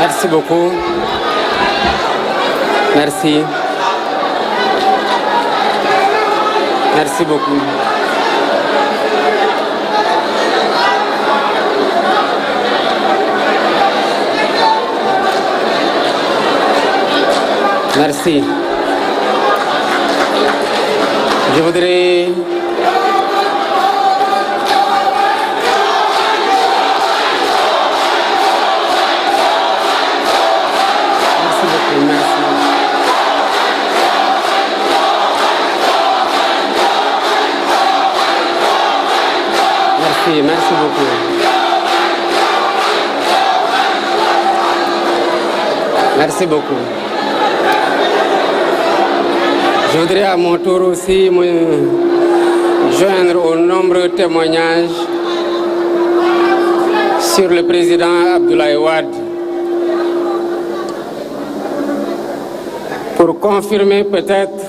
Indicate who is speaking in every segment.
Speaker 1: Merci beaucoup. Merci. Merci beaucoup. Merci. Je voudrais Merci beaucoup. Merci beaucoup. Je voudrais à mon tour aussi me joindre aux nombreux témoignages sur le président Abdoulaye Wade pour confirmer peut-être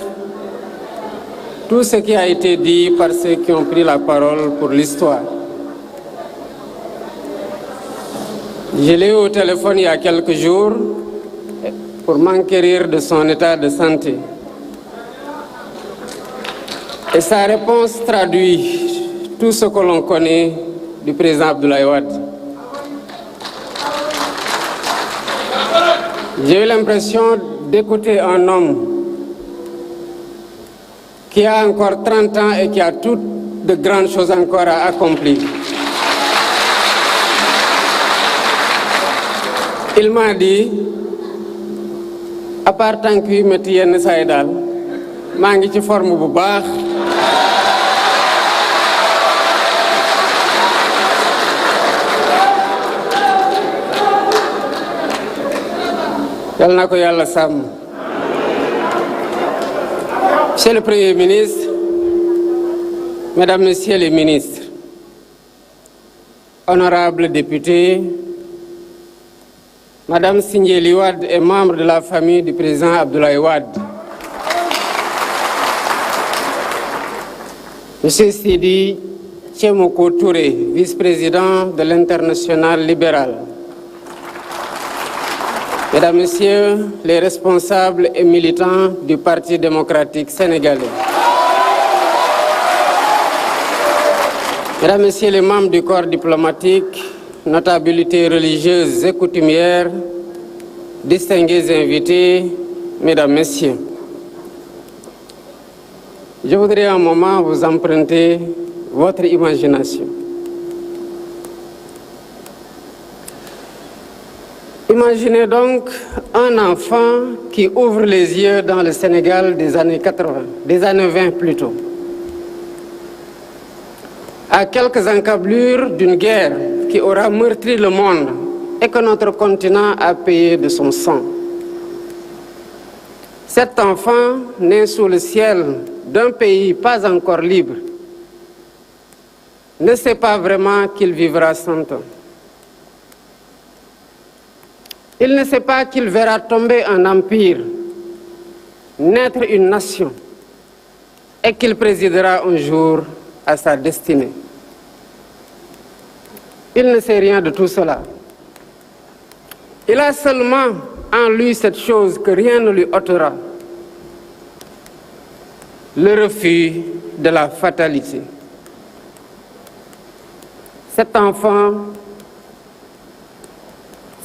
Speaker 1: tout ce qui a été dit par ceux qui ont pris la parole pour l'histoire. Je l'ai eu au téléphone il y a quelques jours pour m'enquérir de son état de santé. Et sa réponse traduit tout ce que l'on connaît du président Abdoulaye Wade. J'ai eu l'impression d'écouter un homme qui a encore 30 ans et qui a toutes de grandes choses encore à accomplir. Il m'a dit, à part tant que metti yenn saay daal maa ngi ci forme bu baax. Yal na ko Yàlla sàmm. Monsieur le Premier ministre, Mesdames, Messieurs les ministres, honorables députés, Madame Sindiély Wade est membre de la famille du président Abdoulaye Wade. Monsieur Sidi Tchemoko Touré, vice-président de l'Internationale libérale. Mesdames, Messieurs les responsables et militants du Parti démocratique sénégalais. Mesdames, Messieurs les membres du corps diplomatique, notabilités religieuses et coutumières, distingués invités, Mesdames, Messieurs. Je voudrais un moment vous emprunter votre imagination. Imaginez donc un enfant qui ouvre les yeux dans le Sénégal des années 80, des années 20 plutôt, à quelques encablures d'une guerre qui aura meurtri le monde et que notre continent a payé de son sang. Cet enfant, né sous le ciel d'un pays pas encore libre, ne sait pas vraiment qu'il vivra 100 ans. Il ne sait pas qu'il verra tomber un empire, naître une nation, et qu'il présidera un jour à sa destinée. Il ne sait rien de tout cela. Il a seulement en lui cette chose que rien ne lui ôtera: le refus de la fatalité. Cet enfant,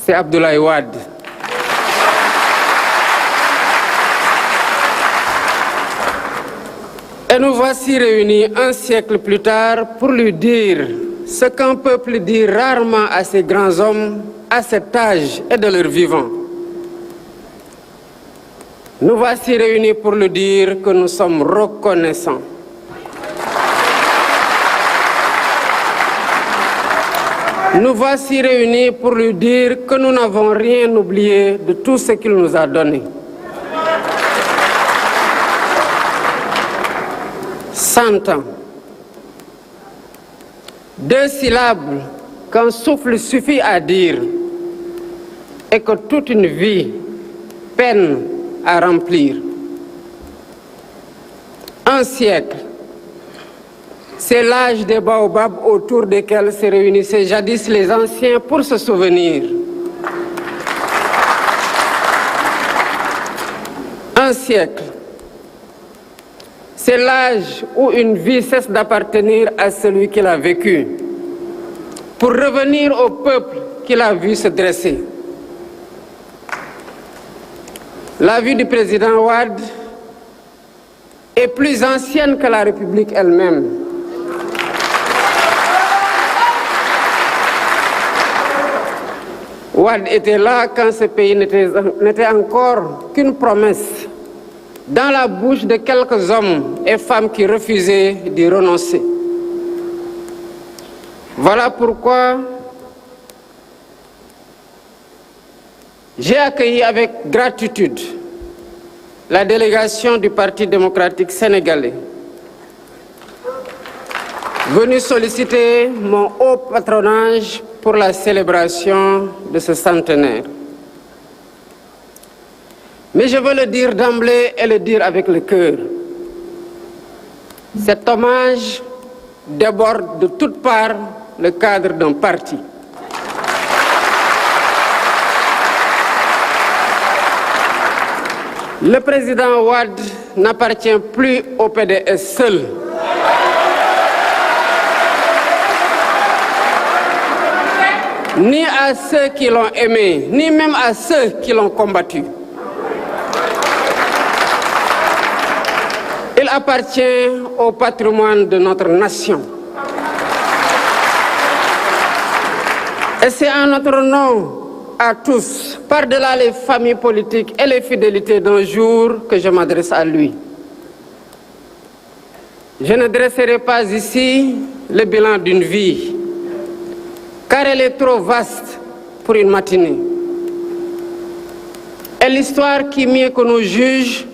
Speaker 1: c'est Abdoulaye Wade. Et nous voici réunis un siècle plus tard pour lui dire ce qu'un peuple dit rarement à ces grands hommes à cet âge et de leur vivant. Nous voici réunis pour lui dire que nous sommes reconnaissants. Nous voici réunis pour lui dire que nous n'avons rien oublié de tout ce qu'il nous a donné. 100 ans. 2 syllabes qu'un souffle suffit à dire et que toute une vie peine à remplir. 1 siècle. C'est l'âge des baobabs autour desquels se réunissaient jadis les anciens pour se souvenir. Un siècle, c'est l'âge où une vie cesse d'appartenir à celui qui l'a vécue, pour revenir au peuple qui l'a vu se dresser. La vie du président Wade est plus ancienne que la République elle-même. Wade était là quand ce pays n'était encore qu'une promesse dans la bouche de quelques hommes et femmes qui refusaient d'y renoncer. Voilà pourquoi j'ai accueilli avec gratitude la délégation du Parti démocratique sénégalais, venue solliciter mon haut patronage pour la célébration de ce centenaire. Mais je veux le dire d'emblée et le dire avec le cœur. Cet hommage déborde de toutes parts le cadre d'un parti. Le président Wade n'appartient plus au PDS seul. Ni à ceux qui l'ont aimé, ni même à ceux qui l'ont combattu. Il appartient au patrimoine de notre nation. Et c'est en notre nom à tous, par-delà les familles politiques et les fidélités d'un jour, que je m'adresse à lui. Je ne dresserai pas ici le bilan d'une vie, car elle est trop vaste pour une matinée. Et l'histoire qui, mieux que nos juges,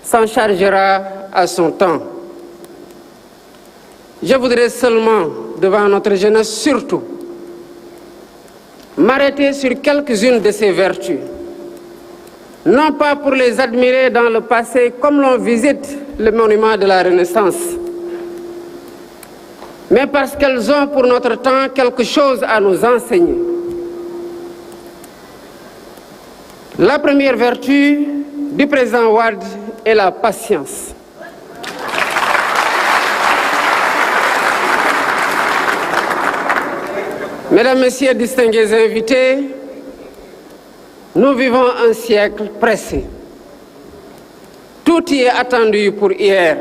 Speaker 1: s'en chargera à son temps. Je voudrais seulement, devant notre jeunesse surtout, m'arrêter sur quelques-unes de ses vertus, non pas pour les admirer dans le passé comme l'on visite le monument de la Renaissance, mais parce qu'elles ont pour notre temps quelque chose à nous enseigner. La première vertu du président Wade est la patience. Mesdames, Messieurs, distingués invités, nous vivons un siècle pressé. Tout y est attendu pour hier.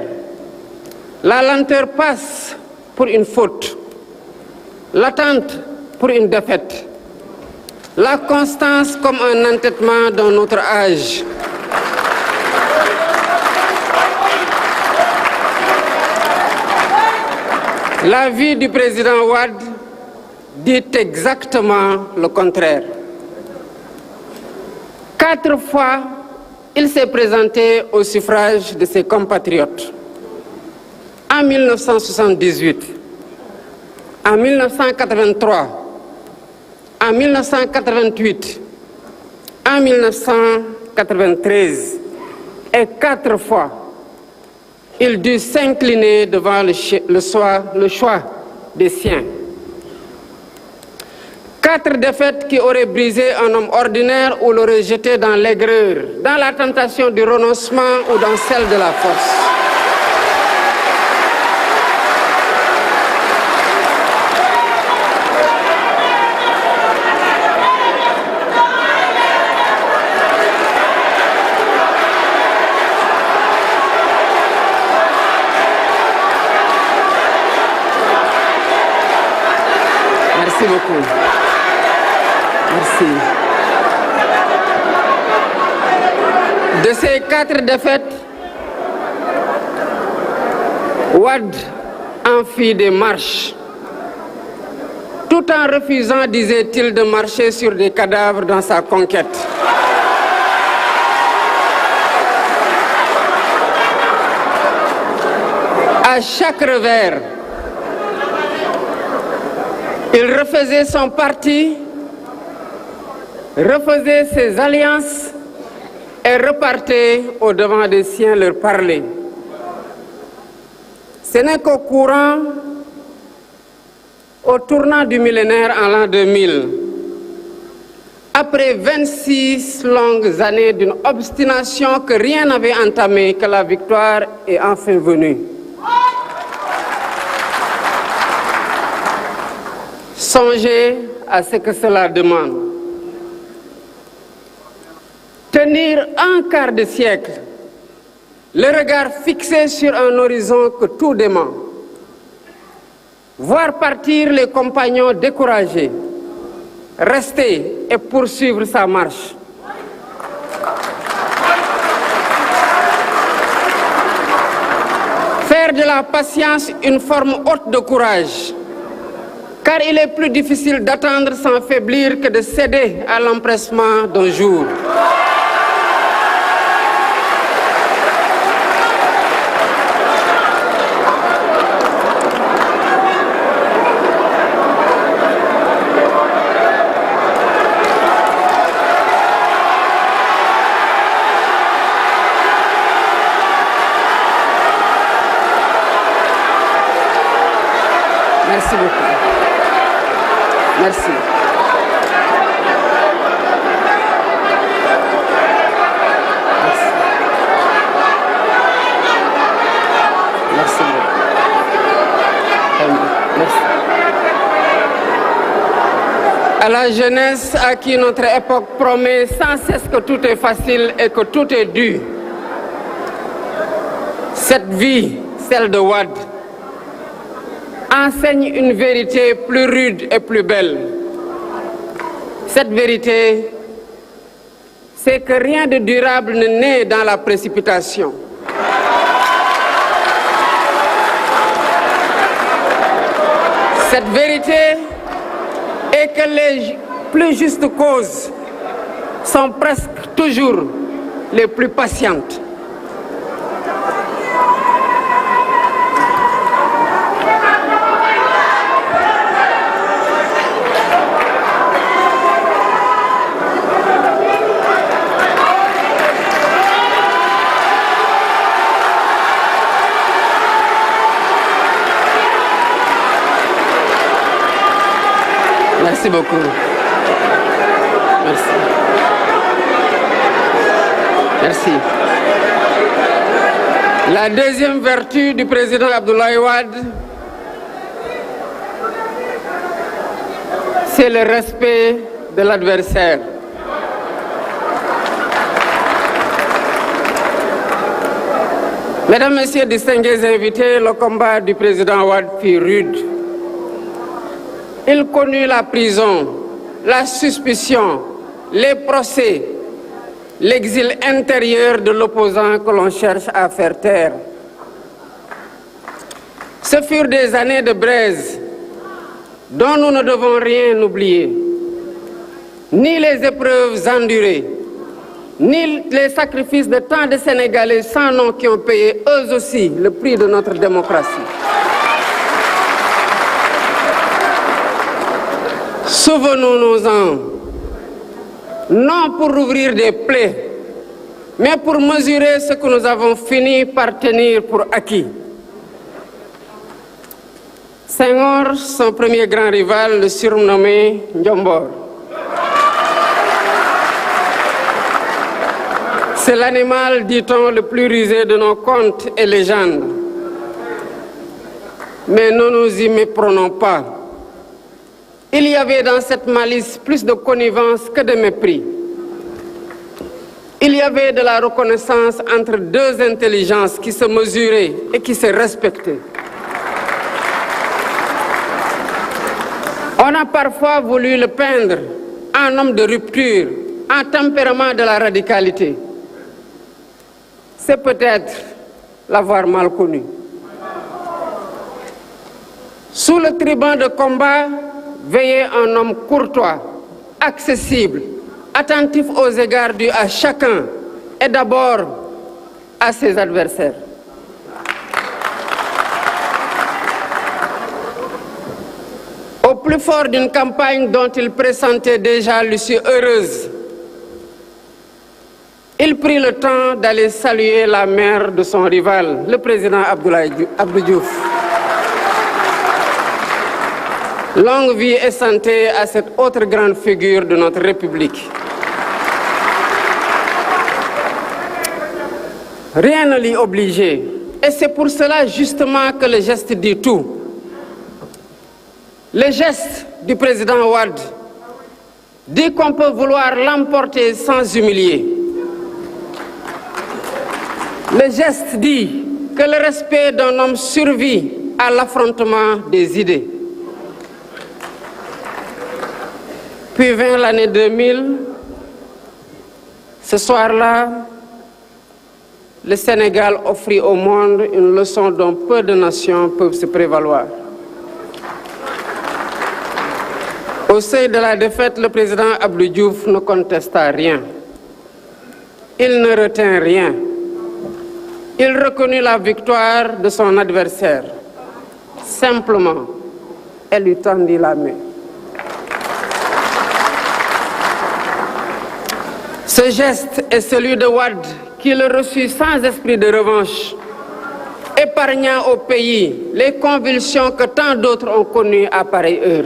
Speaker 1: La lenteur passe pour une faute, l'attente pour une défaite, la constance comme un entêtement dans notre âge. La vie du président Wade dit exactement le contraire. 4 fois, il s'est présenté au suffrage de ses compatriotes. En 1978, en 1983, en 1988, en 1993, et 4 fois, il dut s'incliner devant le choix des siens. 4 défaites qui auraient brisé un homme ordinaire ou l'auraient jeté dans l'aigreur, dans la tentation du renoncement ou dans celle de la force. Merci beaucoup. Merci. De ces 4 défaites, Wade en fit des marches, tout en refusant, disait-il, de marcher sur des cadavres dans sa conquête. À chaque revers, il refaisait son parti, refaisait ses alliances et repartait au-devant des siens leur parler. Ce n'est qu'au courant, au tournant du millénaire en l'an 2000, après 26 longues années d'une obstination que rien n'avait entamée, que la victoire est enfin venue. Songez à ce que cela demande. Tenir un quart de siècle, le regard fixé sur un horizon que tout dément. Voir partir les compagnons découragés, rester et poursuivre sa marche. Faire de la patience une forme haute de courage, car il est plus difficile d'attendre sans faiblir que de céder à l'empressement d'un jour. Merci beaucoup. Merci. Merci. Merci. À la jeunesse à qui notre époque promet sans cesse que tout est facile et que tout est dû, cette vie, celle de Wade, enseigne une vérité plus rude et plus belle. Cette vérité, c'est que rien de durable ne naît dans la précipitation. Cette vérité est que les plus justes causes sont presque toujours les plus patientes. Merci beaucoup. Merci. Merci. La deuxième vertu du président Abdoulaye Wade, c'est le respect de l'adversaire. Mesdames, Messieurs, distingués invités, le combat du président Wade fut rude. Il connut la prison, la suspicion, les procès, l'exil intérieur de l'opposant que l'on cherche à faire taire. Ce furent des années de braise dont nous ne devons rien oublier, ni les épreuves endurées, ni les sacrifices de tant de Sénégalais sans nom qui ont payé eux aussi le prix de notre démocratie. Souvenons-nous-en, non pour ouvrir des plaies, mais pour mesurer ce que nous avons fini par tenir pour acquis. Senghor, son premier grand rival, le surnommé Ndiombor. C'est l'animal, dit-on, le plus rusé de nos contes et légendes. Mais ne nous y méprenons pas. Il y avait dans cette malice plus de connivence que de mépris. Il y avait de la reconnaissance entre deux intelligences qui se mesuraient et qui se respectaient. On a parfois voulu le peindre en homme de rupture, en tempérament de la radicalité. C'est peut-être l'avoir mal connu. Sous le tribun de combat, veillait un homme courtois, accessible, attentif aux égards dus à chacun et d'abord à ses adversaires. Au plus fort d'une campagne dont il pressentait déjà l'issue heureuse, il prit le temps d'aller saluer la mère de son rival, le président Abdou Diouf. Longue vie et santé à cette autre grande figure de notre République. Rien ne l'y obligeait. Et c'est pour cela justement que le geste dit tout. Le geste du président Wade dit qu'on peut vouloir l'emporter sans humilier. Le geste dit que le respect d'un homme survit à l'affrontement des idées. Puis vint l'année 2000. Ce soir-là, le Sénégal offrit au monde une leçon dont peu de nations peuvent se prévaloir. Au seuil de la défaite, le président Abdou Diouf ne contesta rien. Il ne retint rien. Il reconnut la victoire de son adversaire. Simplement, elle lui tendit la main. Ce geste est celui de Wade, qui le reçut sans esprit de revanche, épargnant au pays les convulsions que tant d'autres ont connues à pareille heure.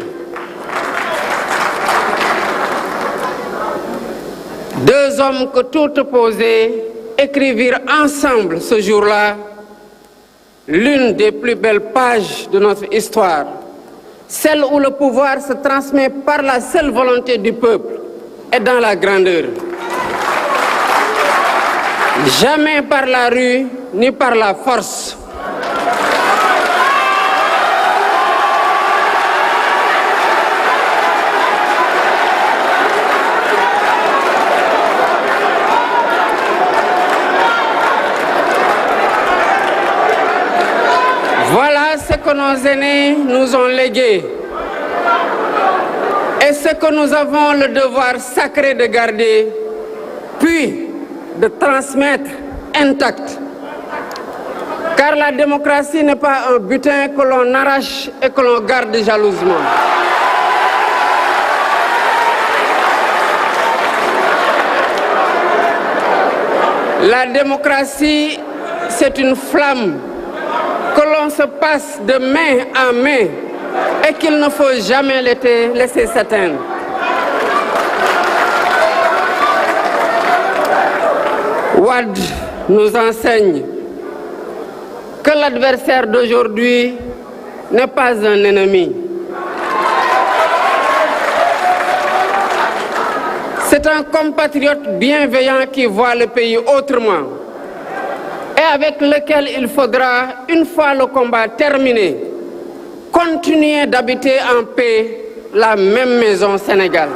Speaker 1: Deux hommes que tout opposait écrivirent ensemble ce jour-là l'une des plus belles pages de notre histoire, celle où le pouvoir se transmet par la seule volonté du peuple et dans la grandeur. Jamais par la rue ni par la force. Voilà ce que nos aînés nous ont légué et ce que nous avons le devoir sacré de garder, puis de transmettre intact. Car la démocratie n'est pas un butin que l'on arrache et que l'on garde jalousement. La démocratie, c'est une flamme que l'on se passe de main en main et qu'il ne faut jamais laisser s'éteindre. Wade nous enseigne que l'adversaire d'aujourd'hui n'est pas un ennemi. C'est un compatriote bienveillant qui voit le pays autrement et avec lequel il faudra, une fois le combat terminé, continuer d'habiter en paix la même maison Sénégal.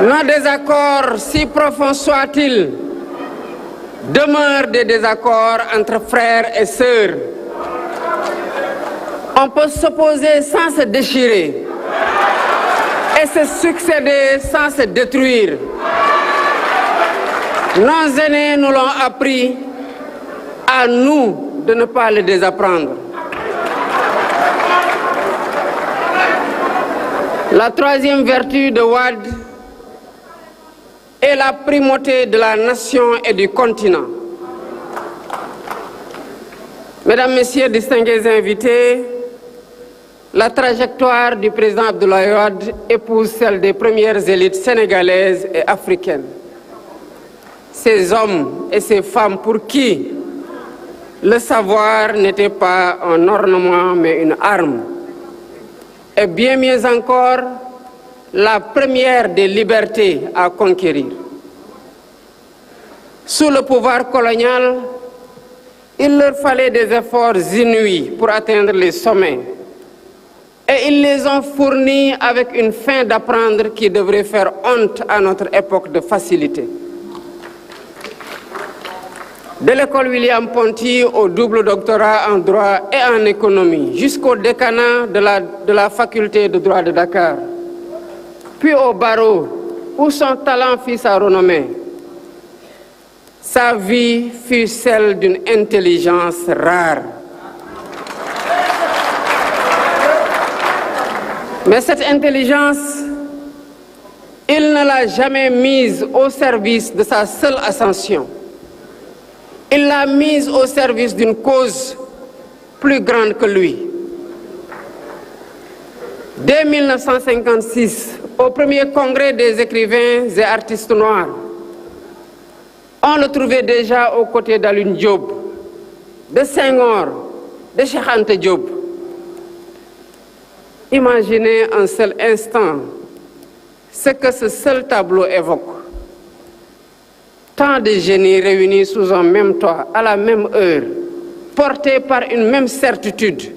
Speaker 1: Nos désaccords, si profonds soient-ils, demeurent des désaccords entre frères et sœurs. On peut s'opposer sans se déchirer et se succéder sans se détruire. Nos aînés nous l'ont appris, à nous de ne pas le désapprendre. La troisième vertu de Wade est la primauté de la nation et du continent. Mesdames, Messieurs, distingués invités, la trajectoire du président Abdoulaye Wade épouse celle des premières élites sénégalaises et africaines. Ces hommes et ces femmes pour qui le savoir n'était pas un ornement mais une arme. Et bien mieux encore, la première des libertés à conquérir. Sous le pouvoir colonial, il leur fallait des efforts inouïs pour atteindre les sommets. Et ils les ont fournis avec une faim d'apprendre qui devrait faire honte à notre époque de facilité. De l'école William Ponty au double doctorat en droit et en économie, jusqu'au décanat de la faculté de droit de Dakar, puis au barreau, où son talent fit sa renommée. Sa vie fut celle d'une intelligence rare. Mais cette intelligence, il ne l'a jamais mise au service de sa seule ascension. Il l'a mise au service d'une cause plus grande que lui. Dès 1956, au premier congrès des écrivains et artistes noirs, on le trouvait déjà aux côtés d'Alioune Diop, de Senghor, de Cheikh Anta Diop. Imaginez un seul instant ce que ce seul tableau évoque. Tant de génies réunis sous un même toit, à la même heure, portés par une même certitude,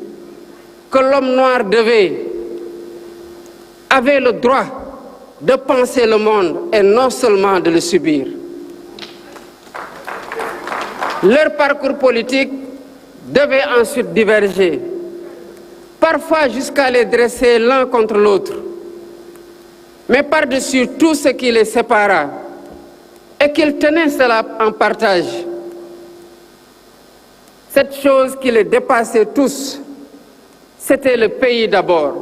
Speaker 1: que l'homme noir avait le droit de penser le monde et non seulement de le subir. Leur parcours politique devait ensuite diverger, parfois jusqu'à les dresser l'un contre l'autre. Mais par-dessus tout ce qui les sépara, et qu'ils tenaient cela en partage, cette chose qui les dépassait tous, c'était le pays d'abord,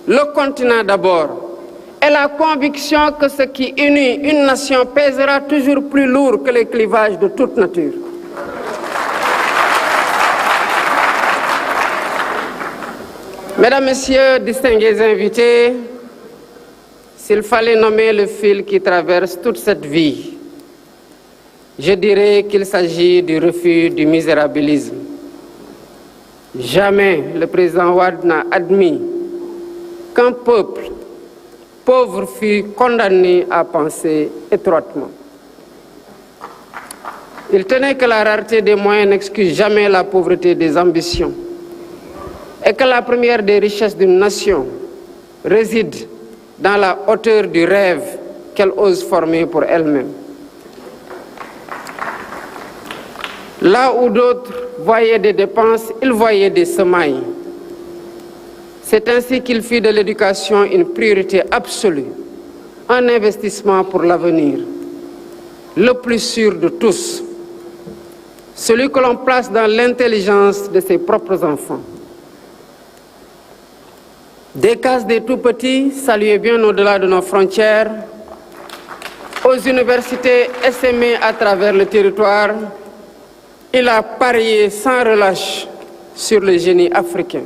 Speaker 1: le continent d'abord, et la conviction que ce qui unit une nation pèsera toujours plus lourd que les clivages de toute nature. Mesdames, Messieurs, distingués invités, s'il fallait nommer le fil qui traverse toute cette vie, je dirais qu'il s'agit du refus du misérabilisme. Jamais le président Wade n'a admis qu'un peuple pauvre fût condamné à penser étroitement. Il tenait que la rareté des moyens n'excuse jamais la pauvreté des ambitions et que la première des richesses d'une nation réside dans la hauteur du rêve qu'elle ose former pour elle-même. Là où d'autres voyaient des dépenses, il voyait des semailles. C'est ainsi qu'il fit de l'éducation une priorité absolue, un investissement pour l'avenir, le plus sûr de tous, celui que l'on place dans l'intelligence de ses propres enfants. Des cases des tout-petits, saluées bien au-delà de nos frontières, aux universités essaimées à travers le territoire, il a parié sans relâche sur le génie africain.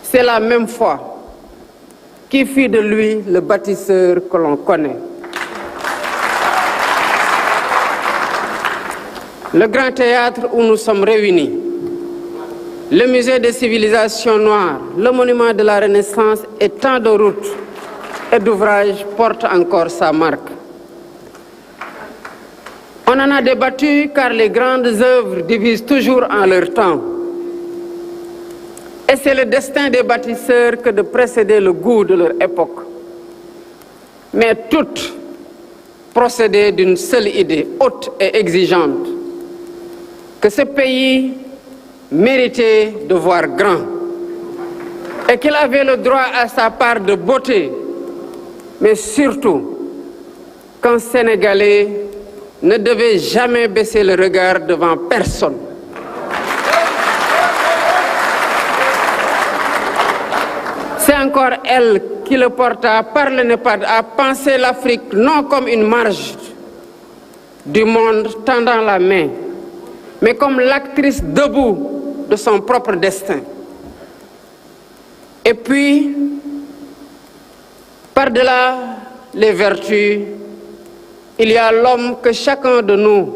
Speaker 1: C'est la même foi qui fit de lui le bâtisseur que l'on connaît. Le grand théâtre où nous sommes réunis, le musée des civilisations noires, le monument de la Renaissance et tant de routes et d'ouvrages portent encore sa marque. On en a débattu car les grandes œuvres divisent toujours en leur temps. Et c'est le destin des bâtisseurs que de précéder le goût de leur époque. Mais toutes procédaient d'une seule idée, haute et exigeante, que ce pays méritait de voir grand et qu'il avait le droit à sa part de beauté, mais surtout qu'un Sénégalais ne devait jamais baisser le regard devant personne. C'est encore elle qui le porta par le NEPAD à penser l'Afrique non comme une marge du monde tendant la main, mais comme l'actrice debout de son propre destin. Et puis, par-delà les vertus, il y a l'homme que chacun de nous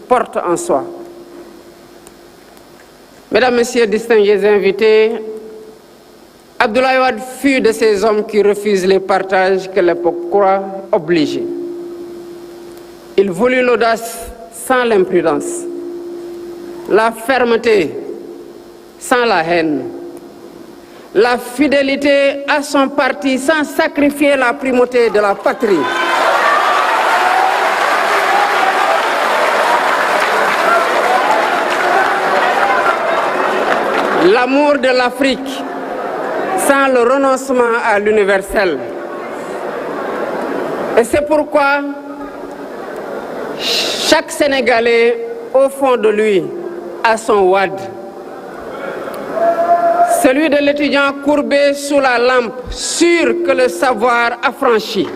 Speaker 1: porte en soi. Mesdames, Messieurs, distingués invités, Abdoulaye Wade fut de ces hommes qui refusent les partages que l'époque croit obligés. Il voulut l'audace sans l'imprudence, la fermeté sans la haine, la fidélité à son parti sans sacrifier la primauté de la patrie. L'amour de l'Afrique sans le renoncement à l'universel. Et c'est pourquoi chaque Sénégalais, au fond de lui, a son Wade. Celui de l'étudiant courbé sous la lampe, sûr que le savoir affranchit.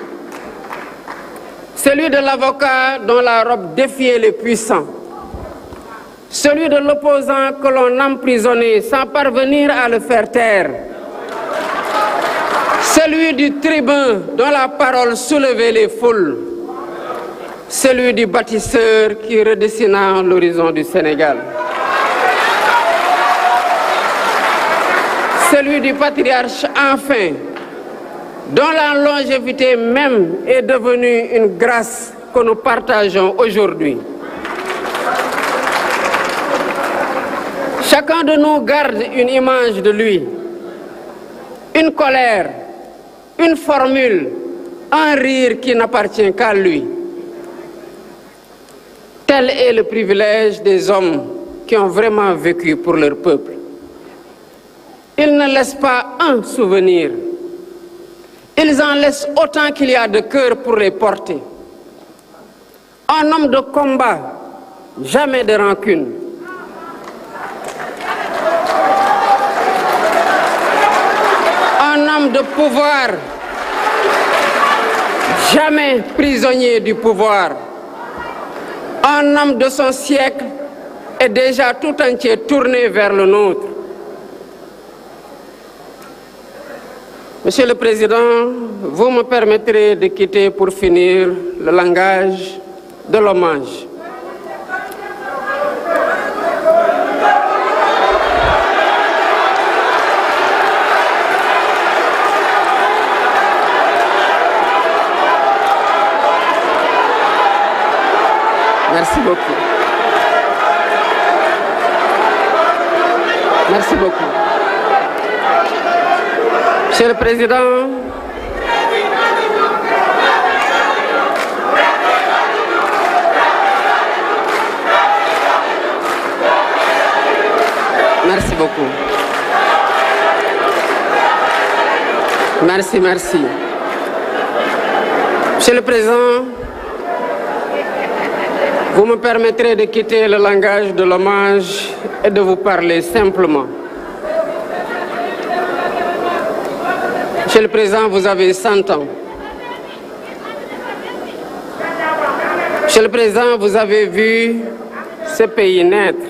Speaker 1: Celui de l'avocat dont la robe défiait les puissants. celui de l'opposant que l'on emprisonnait sans parvenir à le faire taire, celui du tribun dont la parole soulevait les foules, celui du bâtisseur qui redessina l'horizon du Sénégal, celui du patriarche enfin, dont la longévité même est devenue une grâce que nous partageons aujourd'hui. Chacun de nous garde une image de lui, une colère, une formule, un rire qui n'appartient qu'à lui. Tel est le privilège des hommes qui ont vraiment vécu pour leur peuple. Ils ne laissent pas un souvenir. Ils en laissent autant qu'il y a de cœur pour les porter. Un homme de combat, jamais de rancune. Un homme de pouvoir, jamais prisonnier du pouvoir. Un homme de son siècle est déjà tout entier tourné vers le nôtre. Monsieur le Président, vous me permettrez de quitter pour finir le langage de l'hommage. Merci beaucoup. Merci beaucoup. Monsieur le Président, merci beaucoup. Merci. Monsieur le Président, vous me permettrez de quitter le langage de l'hommage et de vous parler simplement. Monsieur le Président, vous avez 100 ans. Monsieur le Président, vous avez vu ce pays naître.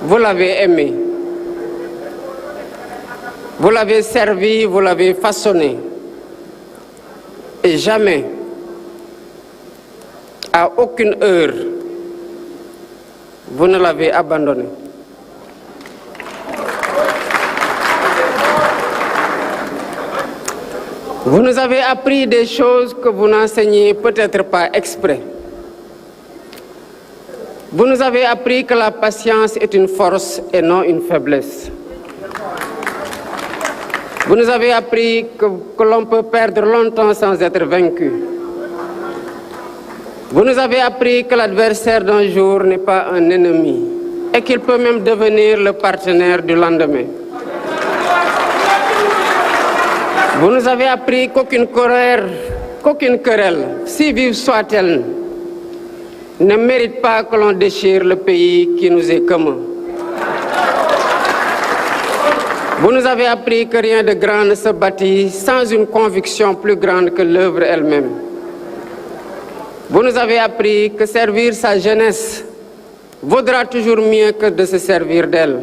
Speaker 1: Vous l'avez aimé. Vous l'avez servi, vous l'avez façonné. Et jamais, à aucune heure, vous ne l'avez abandonné. Vous nous avez appris des choses que vous n'enseignez peut-être pas exprès. Vous nous avez appris que la patience est une force et non une faiblesse. Vous nous avez appris que l'on peut perdre longtemps sans être vaincu. Vous nous avez appris que l'adversaire d'un jour n'est pas un ennemi et qu'il peut même devenir le partenaire du lendemain. Vous nous avez appris qu'aucune querelle, si vive soit-elle, ne mérite pas que l'on déchire le pays qui nous est commun. Vous nous avez appris que rien de grand ne se bâtit sans une conviction plus grande que l'œuvre elle-même. Vous nous avez appris que servir sa jeunesse vaudra toujours mieux que de se servir d'elle.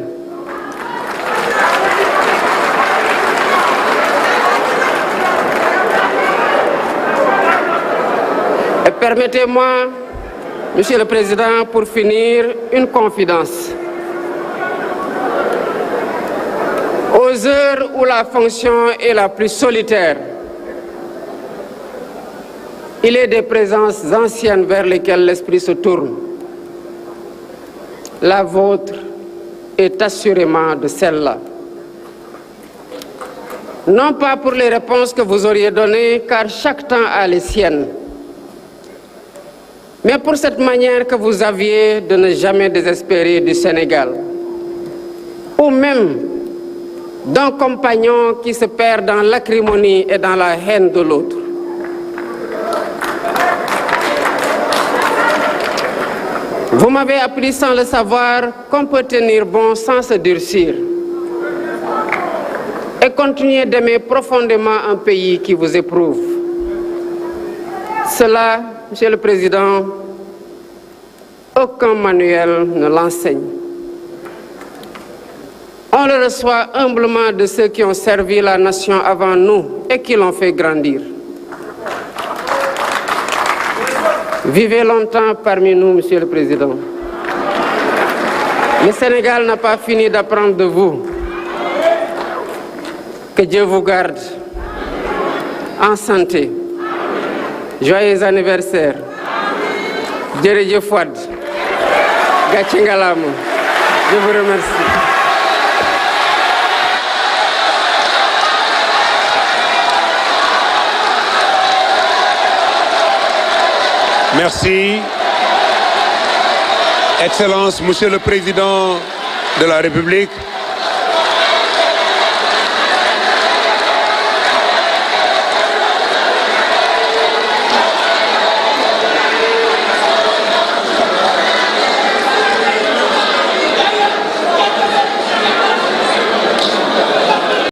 Speaker 1: Et permettez-moi, Monsieur le Président, pour finir, une confidence. Aux heures où la fonction est la plus solitaire, il est des présences anciennes vers lesquelles l'esprit se tourne. La vôtre est assurément de celle-là. Non pas pour les réponses que vous auriez données, car chaque temps a les siennes, mais pour cette manière que vous aviez de ne jamais désespérer du Sénégal, ou même d'un compagnon qui se perd dans l'acrimonie et dans la haine de l'autre. Vous m'avez appris sans le savoir qu'on peut tenir bon sans se durcir et continuer d'aimer profondément un pays qui vous éprouve. Cela, Monsieur le Président, Aucun manuel ne l'enseigne. On le reçoit humblement de ceux qui ont servi la nation avant nous et qui l'ont fait grandir. Vivez longtemps parmi nous, Monsieur le Président. Le Sénégal n'a pas fini d'apprendre de vous. Que Dieu vous garde en santé. Joyeux anniversaire. Djereje Fouad. Gatché Ngalama. Je vous remercie.
Speaker 2: Merci. Excellence, Monsieur le Président de la République.